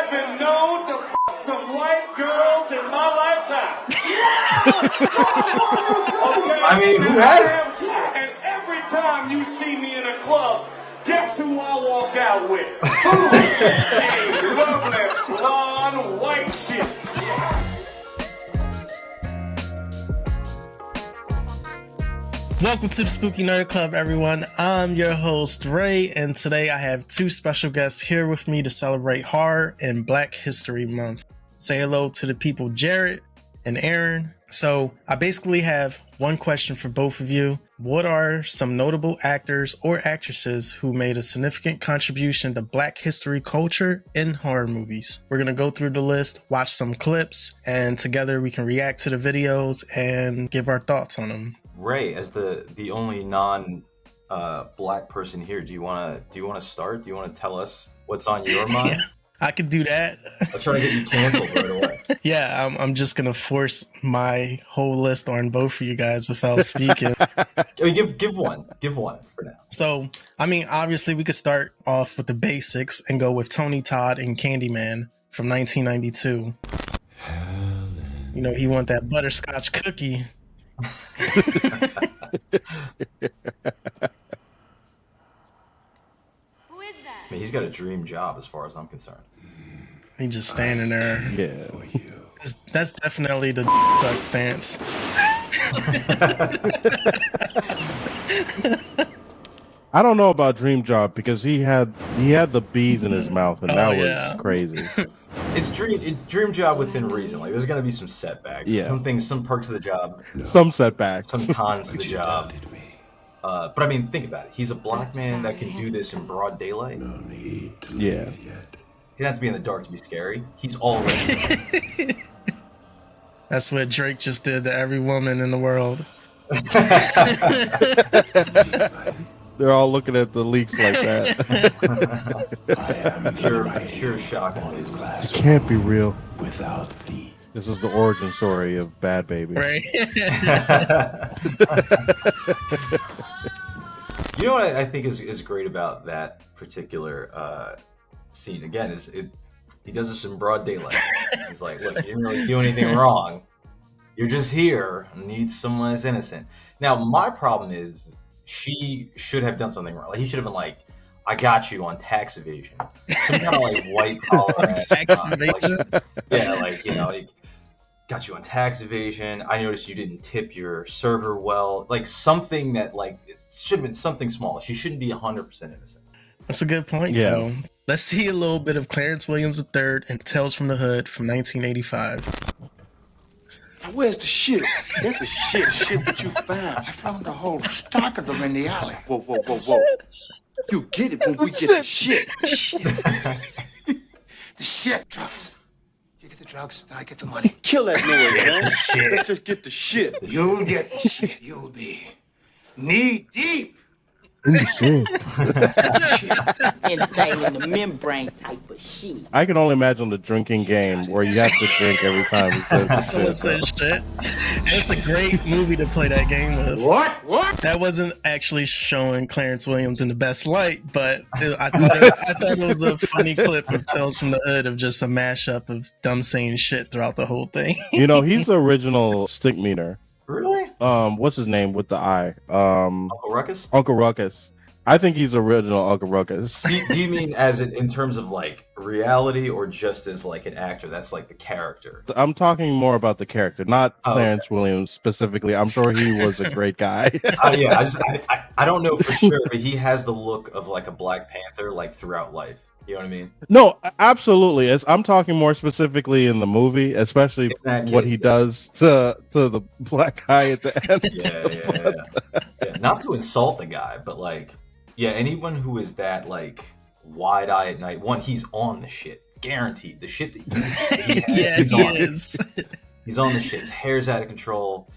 I've been known to fuck some white girls in my lifetime. Okay? I mean, who has? And every time you see me in a club, guess who I walk out with? A lovely blonde white chick. Welcome to the Spooky Nerd Club, everyone. I'm your host, Ray, and today I have two special guests here with me to celebrate horror and Black History Month. Say hello to the people, Jared and Aaron. So I basically have one question for both of you. What are some notable actors or actresses who made a significant contribution to Black history culture in horror movies? We're going to go through the list, watch some clips, and together we can react to the videos and give our thoughts on them. Ray, as the only non-black person here, do you want to start? Do you want to tell us what's on your mind? I could do that. I'll try to get you canceled right away. Yeah, I'm just gonna force my whole list on both of you guys without speaking. Give one for now. So, I mean, obviously we could start off with the basics and go with Tony Todd in Candyman from 1992. You know, he want that butterscotch cookie. Who is that? I mean, he's got a dream job as far as I'm concerned. He just standing there. Yeah. That's definitely the duck stance. I don't know about Dream Job because he had the bees in his mouth and that yeah. was crazy. It's dream job within reason. Like, there's gonna be some setbacks. Yeah. Some things, some perks of the job, Some setbacks. some cons to the job. But I mean, think about it. He's a black man that can do this in broad daylight. Yeah. He doesn't have to be in the dark to be scary. He's already. That's what Drake just did to every woman in the world. They're all looking at the leaks like that. Pure shock and amazement. It can't be real. This is the origin story of Bad Baby. Right? You know what I think is great about that particular scene? Again, he does this in broad daylight. He's like, look, you didn't really do anything wrong. You're just here and need someone that's innocent. Now, my problem is she should have done something wrong. Like, he should have been like, I got you on tax evasion. Some kind of like white collar ass Tax crime. evasion? Like, yeah, like, you know, he got you on tax evasion. I noticed you didn't tip your server well. Like, something that, like, it should have been something small. She shouldn't be 100% innocent. That's a good point, Yeah. though. Let's see a little bit of Clarence Williams III and Tales from the Hood from 1985. Now, where's the shit? Where's the shit that you found? I found a whole stock of them in the alley. Whoa. You get it when we get the shit. Shit. The shit. Drugs. You get the drugs, then I get the money. Kill that noise, man. Let's just get the shit. You'll get the shit. You'll be knee deep. Shit. Insane in the membrane type of shit. I can only imagine the drinking game where you have to drink every time he says Someone says shit. It's a great movie to play that game with. What? That wasn't actually showing Clarence Williams in the best light, but I thought it was a funny clip of Tales from the Hood of just a mashup of dumb saying shit throughout the whole thing. You know, he's the original stick meter. Really? What's his name with the eye? Uncle Ruckus? Uncle Ruckus. I think he's original Uncle Ruckus. Do you mean as in terms of like reality, or just as like an actor? That's like the character. I'm talking more about the character, not Clarence Okay. Williams specifically. I'm sure he was a great guy. Yeah, I don't know for sure, but he has the look of like a Black Panther, like throughout life. You know what I mean? No, absolutely. I'm talking more specifically in the movie, especially what he does to the black guy at the end. Yeah. Not to insult the guy, but like, yeah, anyone who is that like wide eye at night, one, he's on the shit, guaranteed. The shit that he has, Yeah, he's he on. is. He's on the shit. His hair's out of control.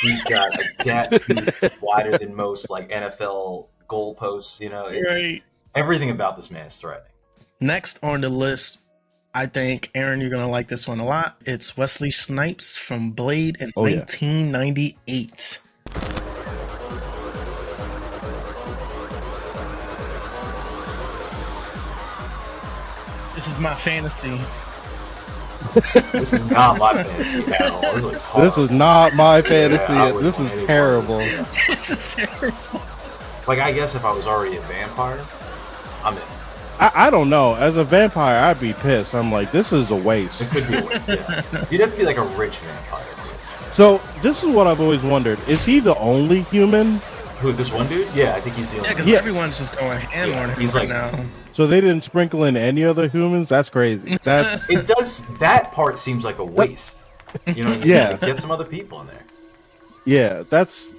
He's got a gap tooth wider than most like NFL goalposts. You know, it's, Right. Everything about this man is threatening. Next on the list, I think, Aaron, you're going to like this one a lot. It's Wesley Snipes from Blade in 1998. This is my fantasy. This is not my fantasy at all. It looks This is not my fantasy. I wouldn't This want is any terrible. part of this. This is terrible. Like, I guess if I was already a vampire, I'm in. I don't know. As a vampire, I'd be pissed. I'm like, this is a It waste. could be a waste, yeah. You'd have to be like a rich vampire. So this is what I've always wondered: is he the only human? Who, this one dude? Yeah, I think he's the only Yeah, one. because Yeah. everyone's just going ham Yeah, on him he's right like- now. So they didn't sprinkle in any other humans? That's crazy. That's It does, that part seems like a waste. You know what I mean? Yeah. Like, get some other people in there. yeah. That's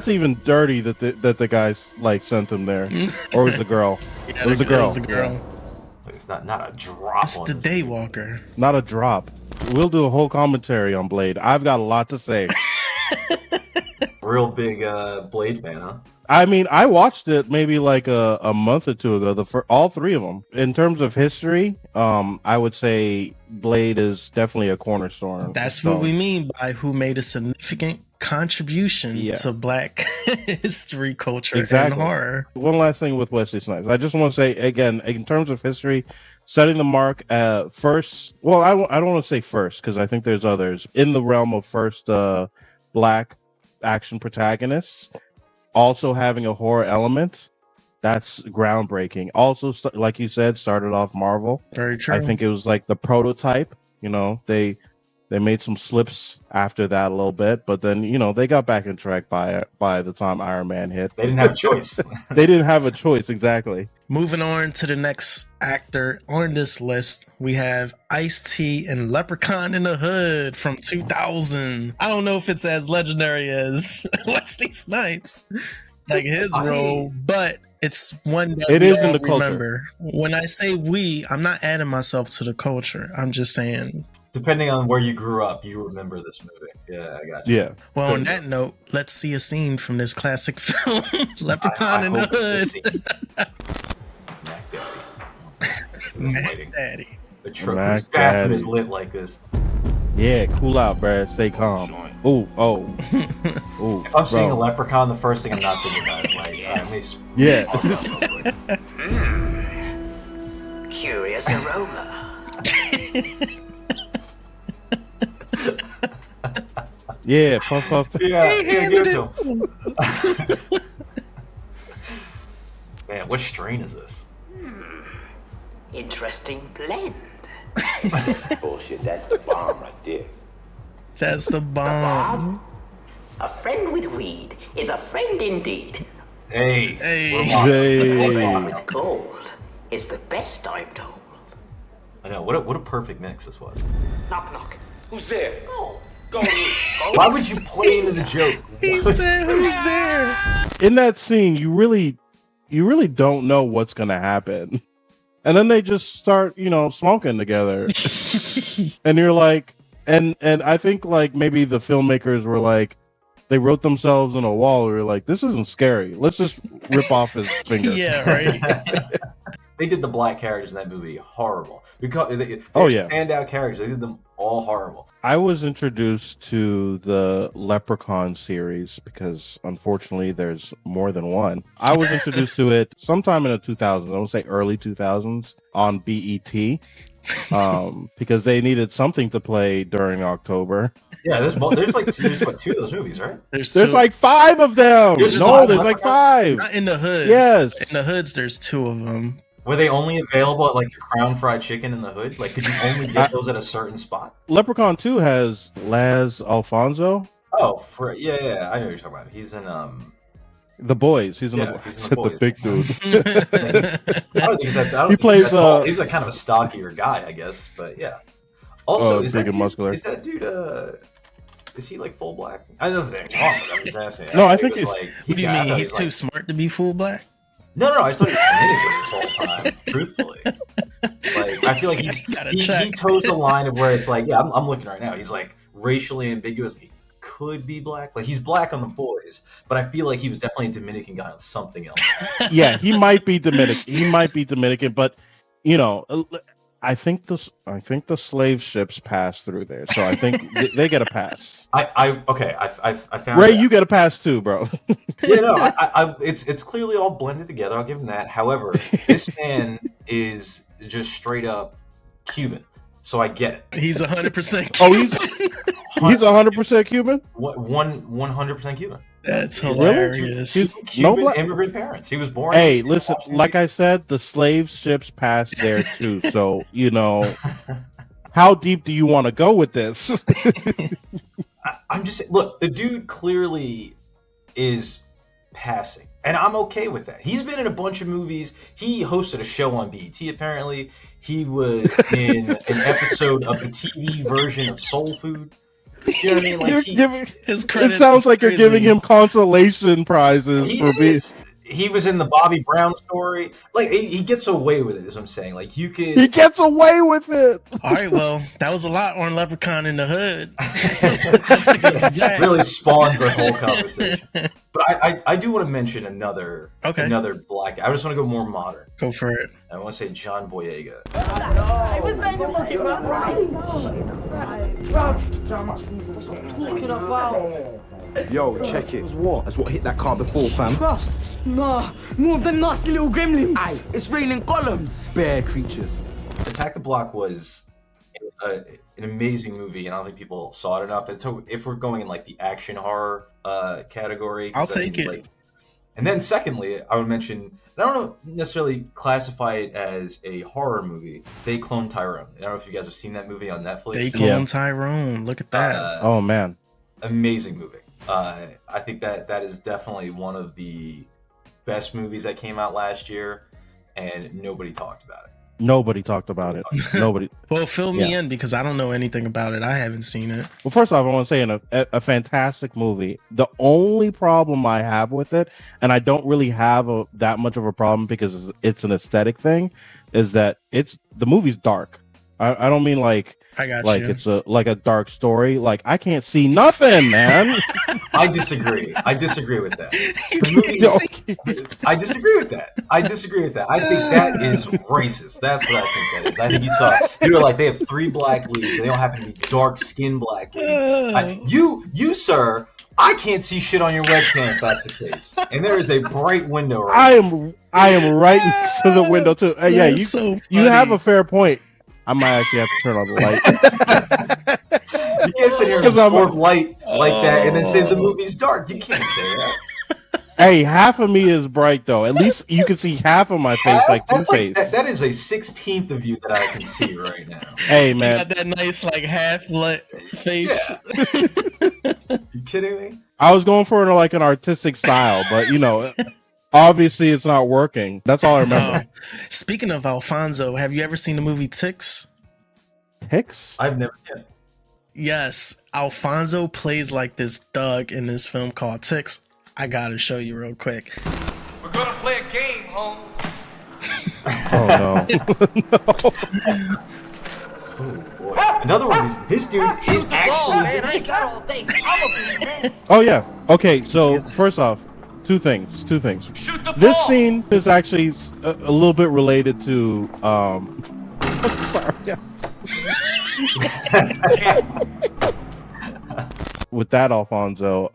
even dirty that the guys like sent them there, or was the girl? Yeah, It was a It girl. was a girl. Like, it's not a drop It's on the this movie. Daywalker. Not a drop. We'll do a whole commentary on Blade. I've got a lot to say. Real big Blade fan, huh? I mean, I watched it maybe like a month or two ago. All three of them. In terms of history, I would say Blade is definitely a cornerstone. That's what we mean by who made a significant contribution Yeah. to Black history, culture, Exactly. and horror. One last thing with Wesley Snipes. I just want to say again, in terms of history, setting the mark first. Well, I don't want to say first because I think there's others in the realm of first Black action protagonists. Also having a horror element, that's groundbreaking. Also, like you said, started off Marvel. Very true. I think it was like the prototype. You know, they made some slips after that a little bit, but then they got back in track by the time Iron Man hit. They didn't have a choice. They didn't have a choice, exactly. Moving on to the next actor on this list, we have Ice-T and Leprechaun in the Hood from 2000. I don't know if it's as legendary as Wesley Snipes, like his role, but it's one that It we is in all the culture. remember. When I say we, I'm not adding myself to the culture. I'm just saying. Depending on where you grew up, you remember this movie. Yeah, I got you. Yeah. Well, on that note, let's see a scene from this classic film, Leprechaun I in the hope it's Hood. the scene. Mac Daddy. Mac Lighting. Daddy. The Mac bathroom Daddy. is lit like this. Yeah, cool out, bruh. Stay calm. Ooh, ooh. If I'm seeing a bro. leprechaun, the first thing I'm not thinking about is like, at least. Yeah. Curious aroma. Yeah, puff, puff. Yeah, give it to him. Man, what strain is this? Interesting blend. Bullshit, that's the bomb right there. That's the bomb. A friend with weed is a friend indeed. Hey, Hey. we're locked. Hey. With gold is the best, I'm told. I know, what a perfect mix this was. Knock, knock. Who's there? Oh, Go in. Why would you play into the joke? He said, "Who's there?" In that scene, you really don't know what's gonna happen, and then they just start, smoking together, and you're like, and I think like maybe the filmmakers were like, they wrote themselves in a wall. Or like, this isn't scary. Let's just rip off his finger. Yeah, right. They did the black characters in that movie horrible. Because they Oh, yeah. standout characters. They did them all horrible. I was introduced to the Leprechaun series because unfortunately there's more than one. I was introduced to it sometime in the 2000s. I would say early 2000s on BET. Because they needed something to play during October. Yeah, there's what, two of those movies, right? There's There's like 5 of them. There's just No, five there's like 5. not in the hoods. Yes. In the hoods, there's 2 of them. Were they only available at like the Crown Fried Chicken in the Hood? Like, could you only get those at a certain spot? Leprechaun 2 has Laz Alfonso. Oh, yeah, I know what you're talking about. He's in The Boys. He's in Yeah, the, he's in The the Boys. big dude. I don't think he's that. I don't He think plays, he's that tall. He's like kind of a stockier guy, I guess. But yeah. Also, is big that and muscular. Is that dude? Is he like full black? I know nothing wrong, but I'm just asking. No, I thought think he was, it's- like. What do you I mean? thought He's too smart to be full black? No, I just thought he was Dominican this whole time. Truthfully, like I feel like Gotta he check. toes the line of where it's like, yeah, I'm looking right now. He's like racially ambiguous. He could be black. Like he's black on The Boys, but I feel like he was definitely a Dominican guy on something else. Yeah, he might be Dominican. But I think the slave ships pass through there, so I think they get a pass. I found Ray, out. you get a pass too, bro. Yeah, no, it's clearly all blended together. I'll give him that. However, this man is just straight up Cuban, so I get it. He's 100%. Oh, he's 100% Cuban. 100% Cuban. That's Really? hilarious. He's- Cuban black- immigrant parents. He was born. Hey, listen, like I said, the slave ships passed there too. So, you know, how deep do you want to go with this? I'm just look. The dude clearly is passing, and I'm okay with that. He's been in a bunch of movies. He hosted a show on BET. Apparently, he was in an episode of the TV version of Soul Food. You know what I mean? You're Like giving, His it credits sounds is like you're crazy. giving him consolation prizes he for being. is. He was in the Bobby Brown story. Like he gets away with it. Is what I'm saying. Like you He could. gets away with it. All right, well, that was a lot on Leprechaun in the Hood. That's a good suggestion. really spawns our whole conversation. But I do want to mention another black. I just want to go more modern. Go for it. I want to say John Boyega. Yo, check it. That's what hit that car before, fam. Trust? Nah, more of them nasty little gremlins. Aye, it's raining golems. Bear creatures. Attack the Block was an amazing movie, and I don't think people saw it enough. And so, if we're going in like the action horror category, 'cause I'll I think, take it. like- and then, secondly, I would mention. I don't know necessarily classify it as a horror movie. They Clone Tyrone. I don't know if you guys have seen that movie on Netflix. They clone Tyrone. Look at that. Oh man, Amazing movie. I think that is definitely one of the best movies that came out last year, and nobody talked about it. nobody talked about it. Nobody. Well, fill me in because I don't know anything about it. I haven't seen it. Well, first off, I want to say a fantastic movie. The only problem I have with it, and I don't really have that much of a problem because it's an aesthetic thing, is that the movie's dark. I don't mean like I got like you. it's a dark story. Like I can't see nothing, man. I disagree. I disagree with that. The movie I disagree with that. I think that is racist. That's what I think that is. I think you were like they have 3 black leads. They don't happen to be dark skinned black leads. You sir, I can't see shit on your webcam if that's the case. And there is a bright window right I am right next to the window too. Yeah, That's you so you have funny. a fair point. I might actually have to turn on the light. You can't sit here and 'Cause I'm absorb light like that and then say the movie's dark. You can't say that. Hey, half of me is bright though. At least you can see half of my face like That's Two-Face. that is a 16th of you that I can see right now. Hey You man, got that nice like half lit face. You kidding me? I was going for like an artistic style, but you know, obviously it's not working. That's all I remember. Speaking of Alfonso, have you ever seen the movie Ticks? Hicks? I've never yet. Yes, Alfonso plays like this thug in this film called Ticks. I gotta show you real quick. We're gonna play a game, Holmes. Oh no. Oh boy. Another one is this dude is actually I ain't got all day. I'm a man. Oh yeah. Okay, so first off, two things. Shoot the This ball. scene is actually a little bit related to sorry. With that, Alfonso,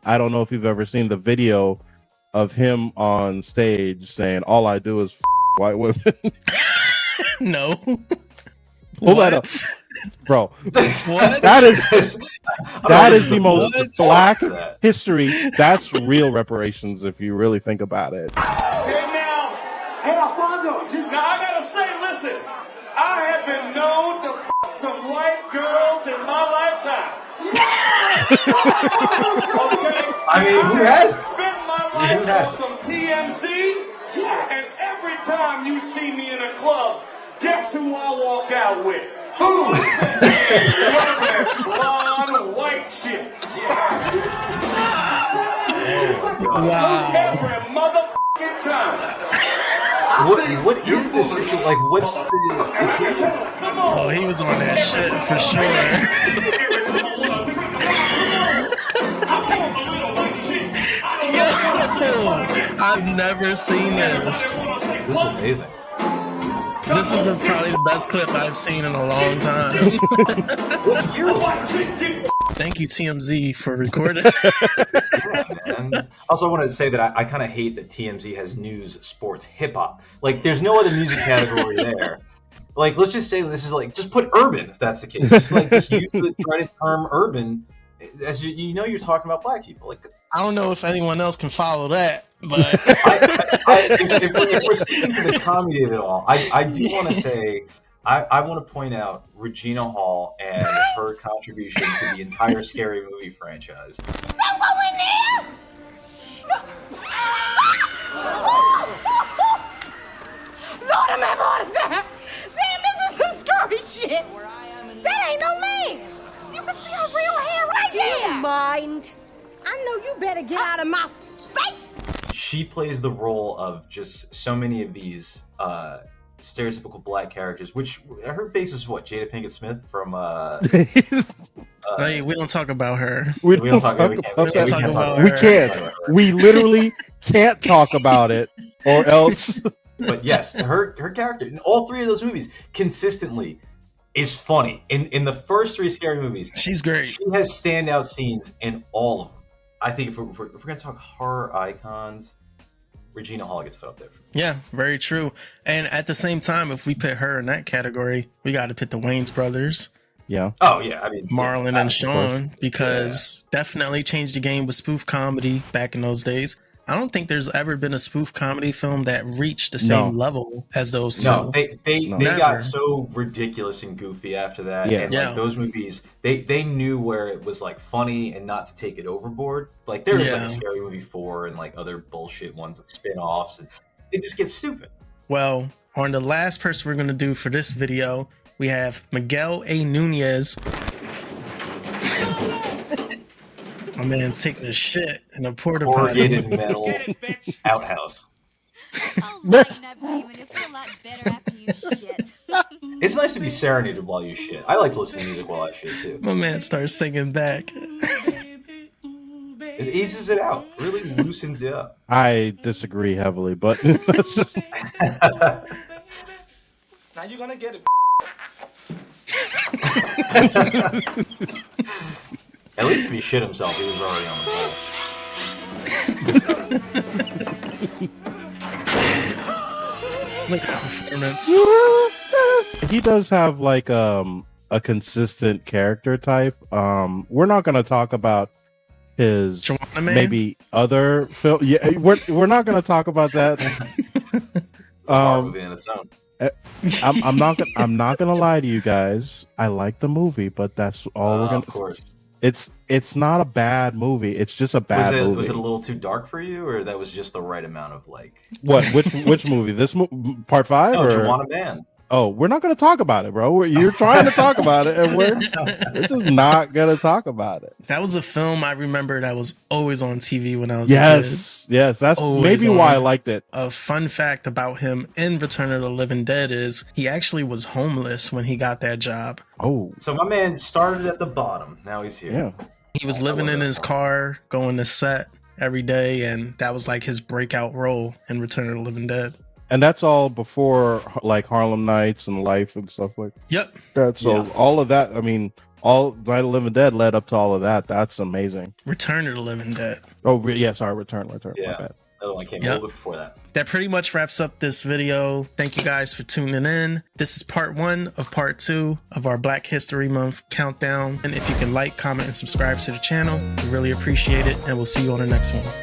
I don't know if you've ever seen the video of him on stage saying, "All I do is white women." No. Pull that up, bro. What? That is That is the most What? black That. history. That's real reparations if you really think about it. Okay, now. Hey, Alfonso. Now, I gotta say, listen. I have been known to fuck some white girls in my lifetime. Okay? I mean, who hasn't? Spent my Who life on hasn't? some TMZ. And every time you see me in a club, guess who I walk out with? Who? Blonde white chick. Wow. Every motherfucking time. What is this? Like, what's the? Come on. Oh, he was on that shit for sure. Yo, I've never seen this. This is amazing. This is probably the best clip I've seen in a long time. What year was this? Thank you, TMZ, for recording. Yeah, man. Also, I wanted to say that I kind of hate that TMZ has news, sports, hip hop. Like, there's no other music category there. like, let's just say this is like, just put urban if that's the case. Just like, just use the dreaded term urban, as you know, you're talking about black people. Like, I don't know if anyone else can follow that, but if we're sticking to the comedy of it all, I do want to say, I want to point out Regina Hall and her contribution to the entire Scary Movie franchise. Don't go in there! Lord, I'm having a heart attack. Damn, this is some scary shit. That ain't no man. You can see her real hair right there. Mind. I know you better get out of my face. She plays the role of just so many of these stereotypical black characters, which her base is what, Jada Pinkett Smith from hey, we don't talk about her. We don't talk about We can't. We literally can't talk about it, or else. But yes, her character in all three of those movies consistently is funny. In the first three Scary movies, She's great. she has standout scenes in all of them. I think if we're going to talk horror icons, Regina Hall gets put up there. Yeah, very true. And at the same time, if we put her in that category, we got to put the Wayans brothers, Yeah. Oh yeah, I mean Marlon yeah, and Sean, because definitely changed the game with spoof comedy back in those days. I don't think there's ever been a spoof comedy film that reached the same level as those two. No, they Never. got so ridiculous and goofy after that. Yeah. And Yeah. like those movies, they knew where it was like funny and not to take it overboard. Like there was like Yeah. a Scary Movie 4 and like other bullshit ones, like spin-offs, and it just gets stupid. Well, on the last person we're going to do for this video, we have Miguel A. Nunez. My man's taking a shit in a porta potty. Corrugated metal outhouse. I'll lighten up, demon. It feels a lot better after you shit. It's nice to be serenaded while you shit. I like listening to music while I shit too. My man starts singing back. It eases it out, really loosens it up. I disagree heavily, but that's just. Now you're gonna get it. At least if he shit himself, he was already on the ball. Look at that performance. He does have like a consistent character type. We're not going to talk about his Joanna Man? maybe other film. Yeah, we're not going to talk about that. Horror movie in its own. I'm not gonna lie to you guys. I like the movie, but that's all we're gonna. Of course. It's not a bad movie. It's just a bad movie. Was it a little too dark for you, or that was just the right amount of like? What? Which movie? This part 5? No, or? Joanna Man. Oh, we're not going to talk about it, bro. You're trying to talk about it, and we're just not going to talk about it. That was a film I remember that was always on TV when I was a Yes. That's Always maybe on. why I liked it. A fun fact about him in Return of the Living Dead is he actually was homeless when he got that job. Oh, So my man started at the bottom. Now he's here. yeah. He was living in his car, going to set every day, and that was like his breakout role in Return of the Living Dead. And that's all before like Harlem Nights and Life and stuff like Yep. that. So all of that, I mean, all Night of the Living Dead led up to all of that. That's amazing. Return of the Living Dead. Oh, yeah. Sorry, Return. My Yeah. bad. Another one came a Yep. little bit before that. That pretty much wraps up this video. Thank you guys for tuning in. This is part 1 of part 2 of our Black History Month countdown. And if you can like, comment, and subscribe to the channel, we really appreciate it. And we'll see you on the next one.